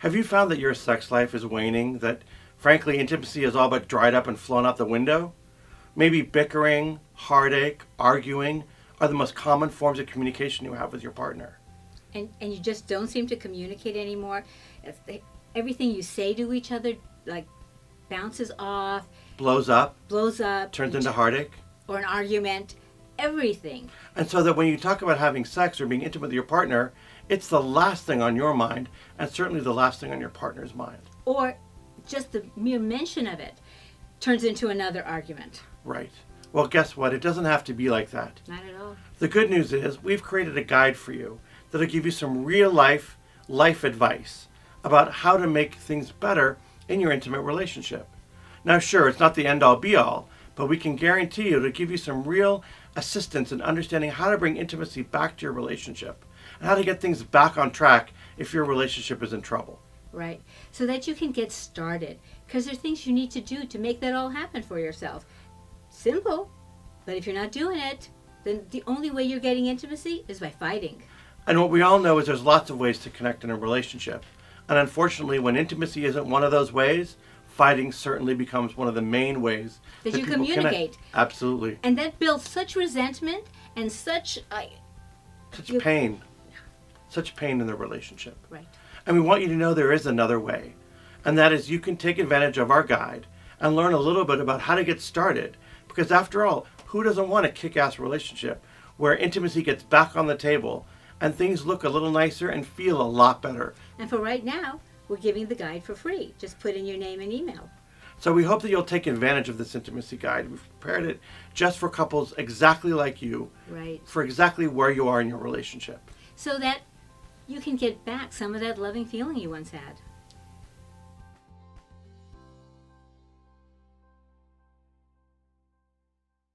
Have you found that your sex life is waning? That, frankly, intimacy is all but dried up and flown out the window? Maybe bickering, heartache, arguing are the most common forms of communication you have with your partner. And you just don't seem to communicate anymore. Everything you say to each other, like, bounces off, Blows up, blows up, turns into heartache. or an argument, everything. And so that when you talk about having sex or being intimate with your partner, it's the last thing on your mind and certainly the last thing on your partner's mind. Or just the mere mention of it turns into another argument. Right. Well, guess what? It doesn't have to be like that. Not at all. The good news is we've created a guide for you that'll give you some real life advice about how to make things better in your intimate relationship. Now, sure, it's not the end all be all, but we can guarantee you to give you some real assistance in understanding how to bring intimacy back to your relationship and how to get things back on track if your relationship is in trouble. Right. So that you can get started. Because there are things you need to do to make that all happen for yourself. Simple. But if you're not doing it, then the only way you're getting intimacy is by fighting. And what we all know is there's lots of ways to connect in a relationship. And unfortunately, when intimacy isn't one of those ways, fighting certainly becomes one of the main ways That you people communicate. Connect. Absolutely. And that builds such resentment and such... Such pain. Such pain in the relationship. Right. And we want you to know there is another way. And that is you can take advantage of our guide and learn a little bit about how to get started. Because after all, who doesn't want a kick-ass relationship where intimacy gets back on the table and things look a little nicer and feel a lot better? And for right now, we're giving the guide for free. Just put in your name and email. So we hope that you'll take advantage of this intimacy guide. We've prepared it just for couples exactly like you. Right. For exactly where you are in your relationship. So that you can get back some of that loving feeling you once had.